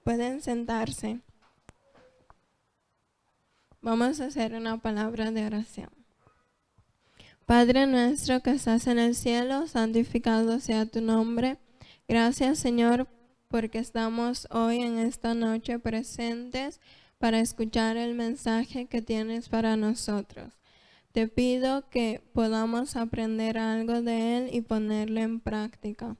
Pueden sentarse. Vamos a hacer una palabra de oración. Padre nuestro que estás en el cielo, santificado sea tu nombre. Gracias, Señor, porque estamos hoy en esta noche presentes para escuchar el mensaje que tienes para nosotros. Te pido que podamos aprender algo de él y ponerlo en práctica.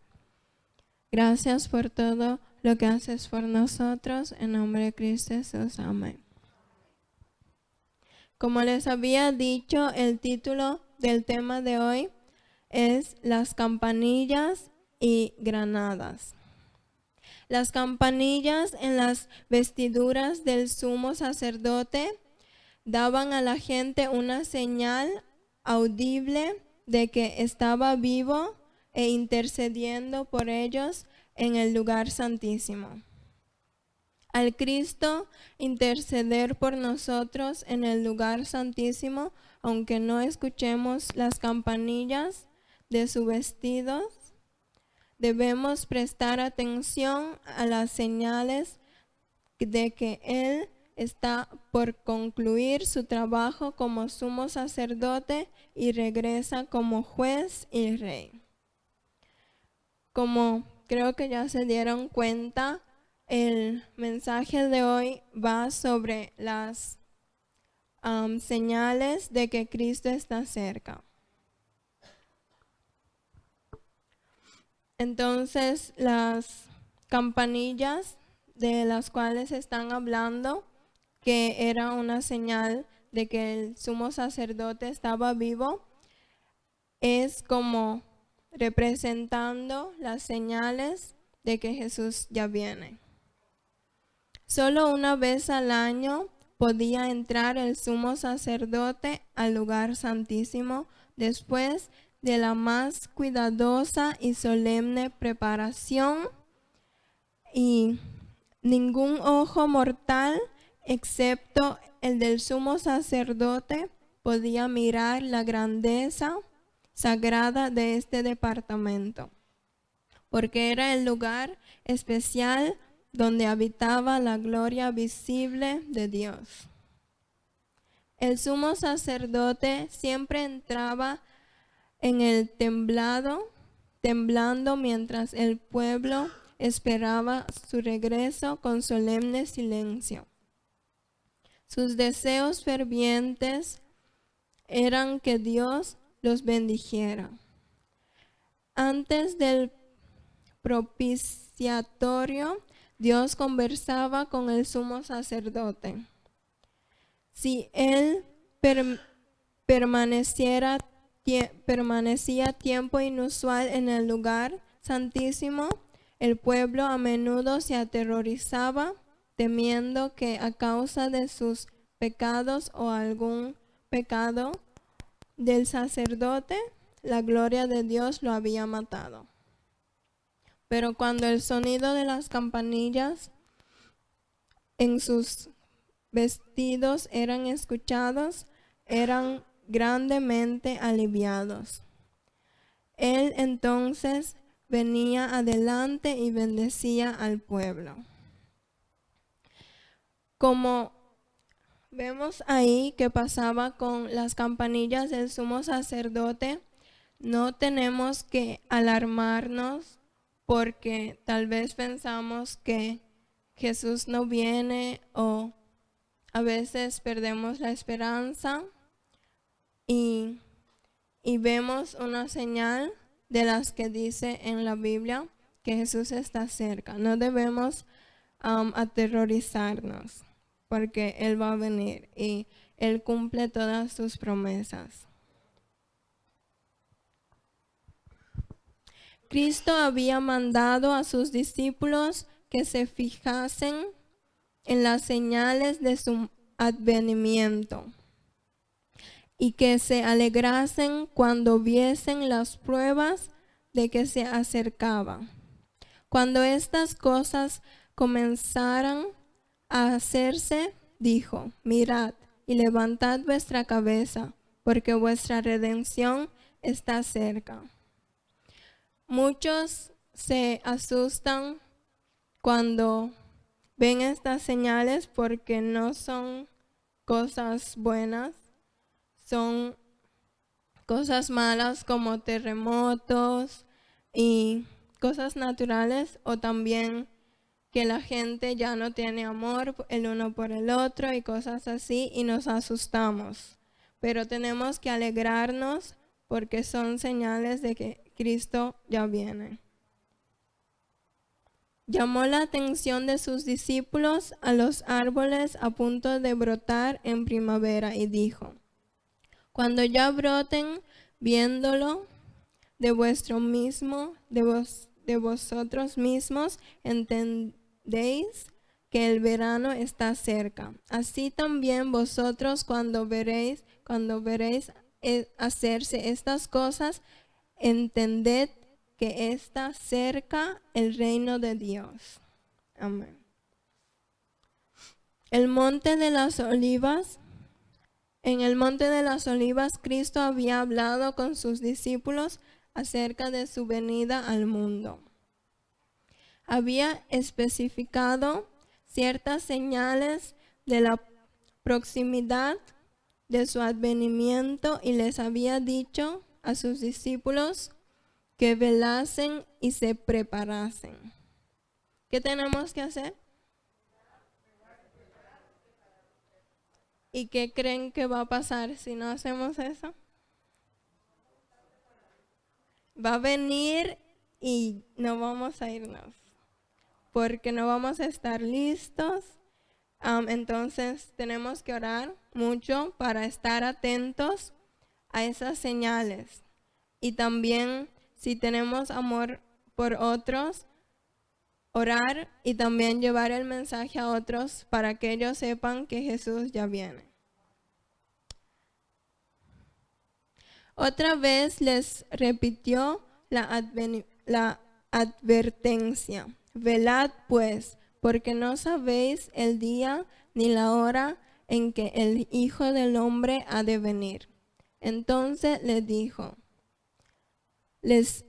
Gracias por todo lo que haces por nosotros. En nombre de Cristo Jesús. Amén. Como les había dicho, el título del tema de hoy es las campanillas y granadas. Las campanillas en las vestiduras del sumo sacerdote daban a la gente una señal audible de que estaba vivo e intercediendo por ellos en el lugar santísimo. Al Cristo interceder por nosotros en el lugar santísimo, aunque no escuchemos las campanillas de sus vestidos, debemos prestar atención a las señales de que Él está por concluir su trabajo como sumo sacerdote y regresa como juez y rey. Como creo que ya se dieron cuenta, el mensaje de hoy va sobre las señales de que Cristo está cerca. Entonces, las campanillas de las cuales están hablando, que era una señal de que el sumo sacerdote estaba vivo, es como representando las señales de que Jesús ya viene. Solo una vez al año podía entrar el sumo sacerdote al lugar santísimo después de la más cuidadosa y solemne preparación, y ningún ojo mortal, excepto el del sumo sacerdote, podía mirar la grandeza sagrada de este departamento, porque era el lugar especial donde habitaba la gloria visible de Dios. El sumo sacerdote siempre entraba en el temblando mientras el pueblo esperaba su regreso con solemne silencio. Sus deseos fervientes eran que Dios los bendijera. Antes del propiciatorio, Dios conversaba con el sumo sacerdote. Si él permanecía tiempo inusual en el lugar santísimo, el pueblo a menudo se aterrorizaba, temiendo que a causa de sus pecados o algún pecado del sacerdote, la gloria de Dios lo había matado. Pero cuando el sonido de las campanillas en sus vestidos eran escuchados, eran grandemente aliviados. Él entonces venía adelante y bendecía al pueblo. Como vemos ahí que pasaba con las campanillas del sumo sacerdote, no tenemos que alarmarnos porque tal vez pensamos que Jesús no viene, o a veces perdemos la esperanza y vemos una señal de las que dice en la Biblia que Jesús está cerca. No debemos aterrorizarnos porque Él va a venir y Él cumple todas sus promesas. Cristo había mandado a sus discípulos que se fijasen en las señales de su advenimiento y que se alegrasen cuando viesen las pruebas de que se acercaba. Cuando estas cosas comenzaran a hacerse, dijo: mirad y levantad vuestra cabeza, porque vuestra redención está cerca. Muchos se asustan cuando ven estas señales porque no son cosas buenas, son cosas malas como terremotos y cosas naturales, o también que la gente ya no tiene amor el uno por el otro y cosas así, y nos asustamos. Pero tenemos que alegrarnos porque son señales de que Cristo ya viene. Llamó la atención de sus discípulos a los árboles a punto de brotar en primavera y dijo: cuando ya broten, viéndolo de vosotros mismos, entendéis que el verano está cerca. Así también vosotros cuando veréis hacerse estas cosas, entended que está cerca el reino de Dios. Amén. El monte de las olivas. En el monte de las olivas, Cristo había hablado con sus discípulos acerca de su venida al mundo. Había especificado ciertas señales de la proximidad de su advenimiento y les había dicho a sus discípulos que velasen y se preparasen. ¿Qué tenemos que hacer? ¿Y qué creen que va a pasar si no hacemos eso? Va a venir y no vamos a irnos, porque no vamos a estar listos. Entonces tenemos que orar mucho para estar atentos a esas señales. Y también, si tenemos amor por otros, orar y también llevar el mensaje a otros para que ellos sepan que Jesús ya viene. Otra vez les repitió la advertencia: velad pues, porque no sabéis el día ni la hora en que el Hijo del Hombre ha de venir. Entonces les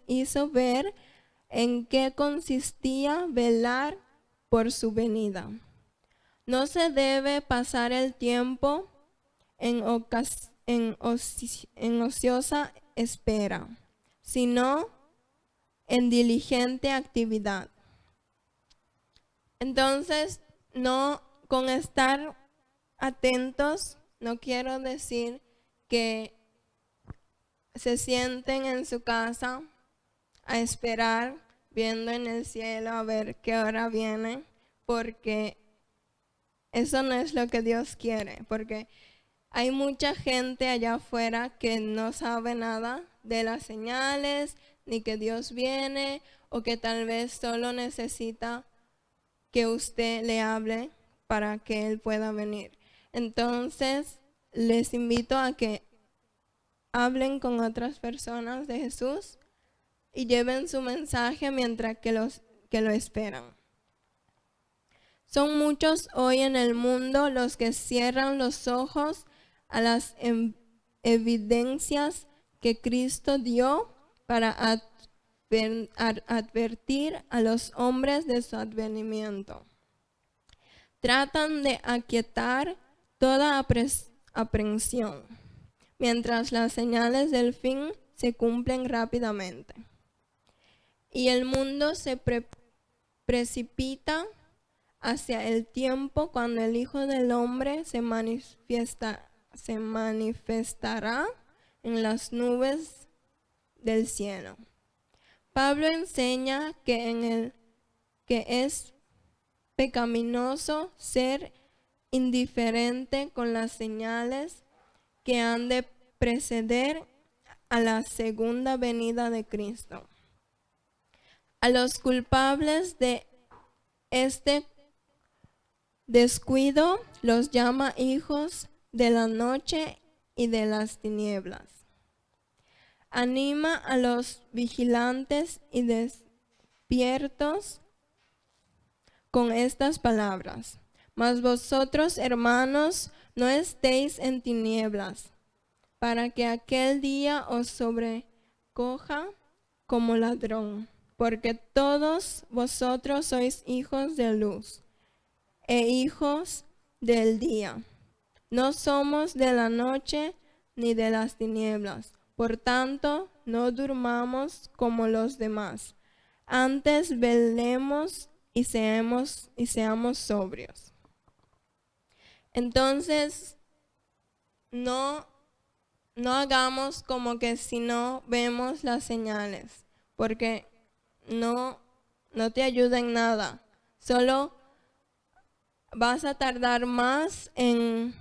hizo ver en qué consistía velar por su venida. No se debe pasar el tiempo en ociosa espera, sino en diligente actividad. Entonces, no con estar atentos, no quiero decir que se sienten en su casa a esperar, viendo en el cielo a ver qué hora viene, porque eso no es lo que Dios quiere, porque hay mucha gente allá afuera que no sabe nada de las señales, ni que Dios viene, o que tal vez solo necesita que usted le hable para que Él pueda venir. Entonces, les invito a que hablen con otras personas de Jesús y lleven su mensaje mientras que lo esperan. Son muchos hoy en el mundo los que cierran los ojos a las evidencias que Cristo dio para advertir a los hombres de su advenimiento. Tratan de aquietar toda aprensión, mientras las señales del fin se cumplen rápidamente. Y el mundo se precipita hacia el tiempo cuando el Hijo del Hombre se manifestará en las nubes del cielo. Pablo enseña que es pecaminoso ser indiferente con las señales que han de preceder a la segunda venida de Cristo. A los culpables de este descuido los llama hijos de la noche y de las tinieblas. Anima a los vigilantes y despiertos con estas palabras: mas vosotros, hermanos, no estéis en tinieblas, para que aquel día os sobrecoja como ladrón. porque todos vosotros sois hijos de luz e hijos del día. No somos de la noche ni de las tinieblas. Por tanto, no durmamos como los demás. Antes velemos y seamos sobrios. Entonces, no hagamos como que si no vemos las señales, porque no te ayuda en nada. Solo vas a tardar más en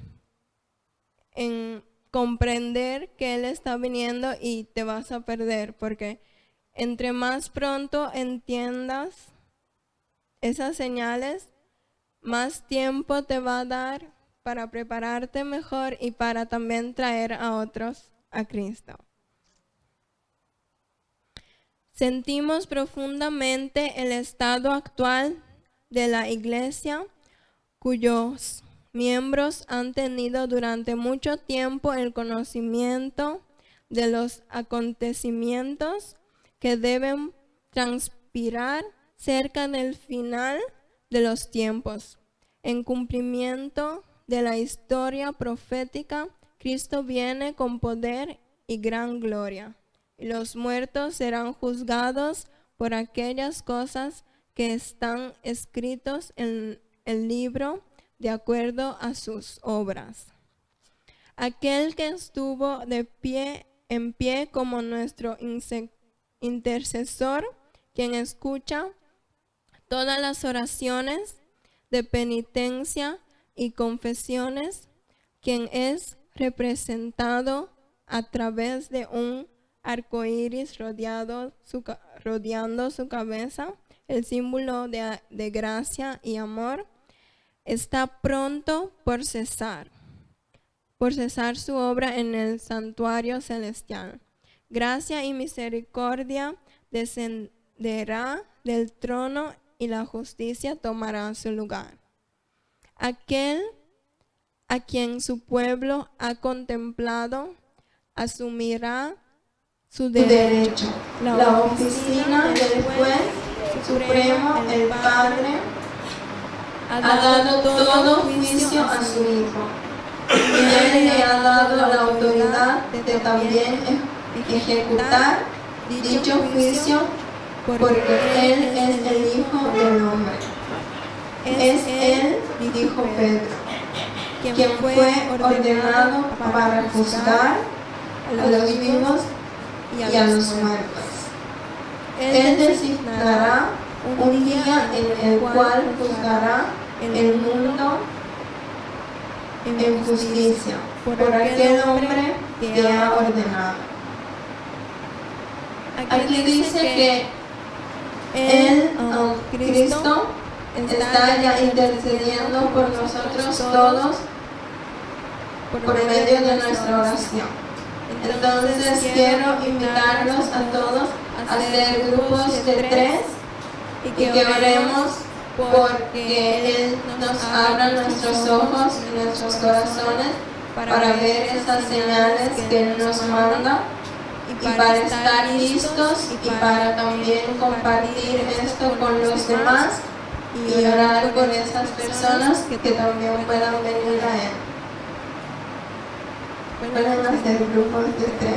comprender que Él está viniendo y te vas a perder, porque entre más pronto entiendas esas señales, más tiempo te va a dar para prepararte mejor y para también traer a otros a Cristo. Sentimos profundamente el estado actual de la iglesia, cuyos miembros han tenido durante mucho tiempo el conocimiento de los acontecimientos que deben transpirar cerca del final de los tiempos. En cumplimiento de la historia profética, Cristo viene con poder y gran gloria, y los muertos serán juzgados por aquellas cosas que están escritos en el libro de acuerdo a sus obras. Aquel que estuvo en pie como nuestro intercesor, quien escucha todas las oraciones de penitencia y confesiones, quien es representado a través de un arco iris rodeando su cabeza, el símbolo de gracia y amor, está pronto por cesar su obra en el santuario celestial. Gracia y misericordia descenderá del trono y la justicia tomará su lugar. Aquel a quien su pueblo ha contemplado asumirá su derecho. La oficina del juez supremo, el Padre, ha dado todo juicio a su Hijo. Y Él le ha dado la autoridad de también ejecutar dicho juicio, porque Él es el Hijo del Hombre. Es Él, dijo Pedro, quien fue ordenado para juzgar a los vivos y a los muertos. Él designará un día en el cual juzgará el mundo en justicia por aquel hombre que ha ordenado. Aquí dice que Él, Cristo, está ya intercediendo por nosotros todos por medio de nuestra oración. Entonces quiero invitarlos a todos a hacer grupos de 3 y que oremos porque Él nos abra nuestros ojos y nuestros corazones para ver esas señales que Él nos manda y para estar listos y para también compartir esto con los demás y orar por esas personas que también puedan venir a Él. Pueden hacer grupos de 3.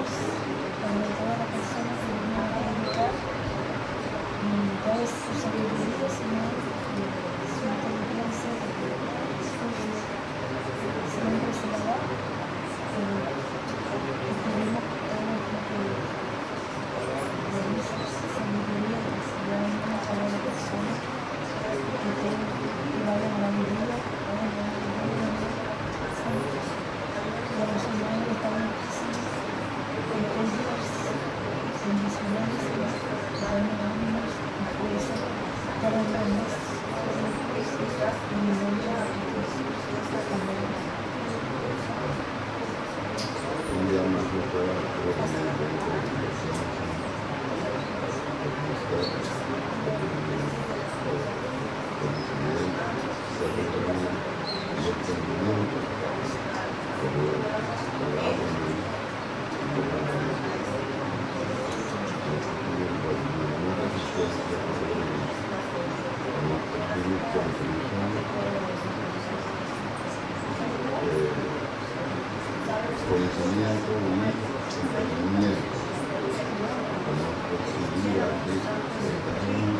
Dios para toda la persona que viene a educar y toda su sabiduría, Señor, y su inteligencia, siempre se la da. Esperemos que todo lo que le dice sabiduría realmente a cada persona que vaya a la vida, y a los hermanos que están muchísimos encuentros bendicionales, que dan ánimos y fuerza cada día más. En el nombre de Jesús. Amén. Un día más no puedo conocimiento y entendimiento, como posibilidad de tratarnos de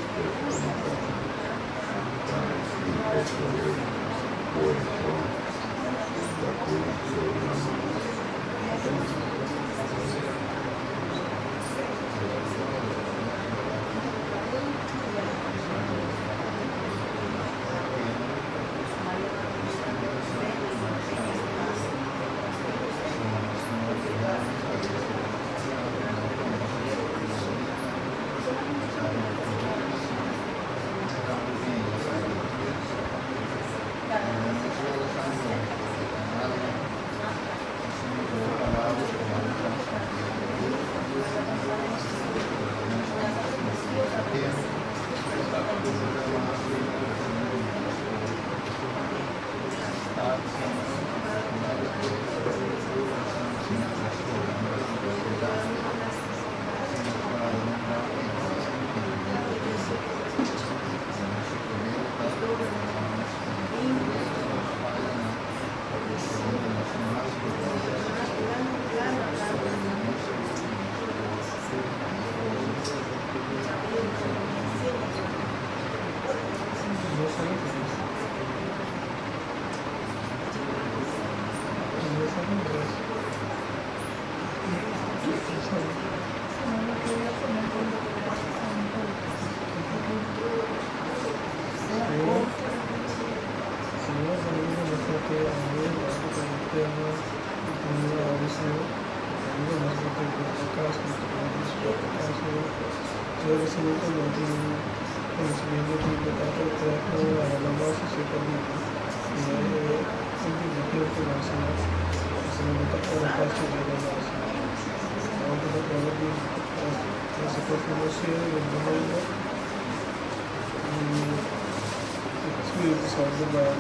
comunicar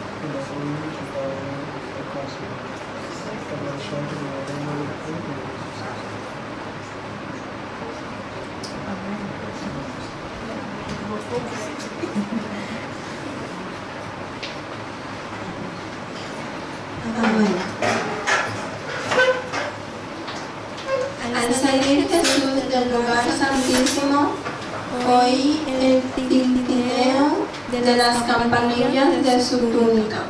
y persuadir corazón la corrupción. Amén. Al salir Jesús del lugar santísimo, oí el tintineo de las campanillas de su túnica.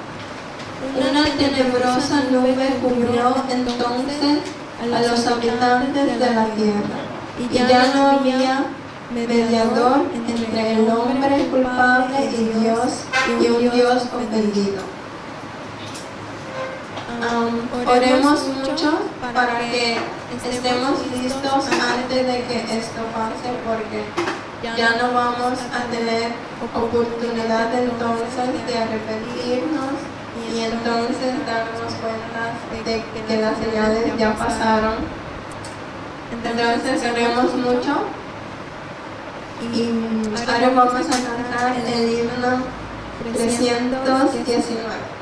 Una tenebrosa nube cubrió entonces a los habitantes de la tierra, y ya no había mediador entre el hombre culpable y Dios, y un Dios ofendido. Oremos mucho para que estemos listos antes de que esto pase, porque ya no vamos a tener oportunidad entonces de arrepentirnos y entonces darnos cuenta de que las señales ya pasaron. Entonces oremos mucho y ahora vamos a cantar el himno 319.